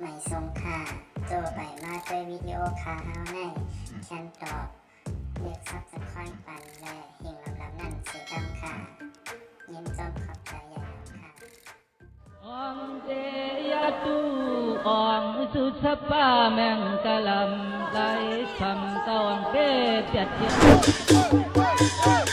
ไม่ส่งค่าโจไปมาด้วยวิดีโอคาเฮาในแคนตอบเรียกซับสควอยปันและหิ่งลำนั่นเสียดำค่ะยินจมขอบใจใหญ่ค่ะองเจยตุองสุสปาแมงกะลำไหลคำตองเปเปียดเปียด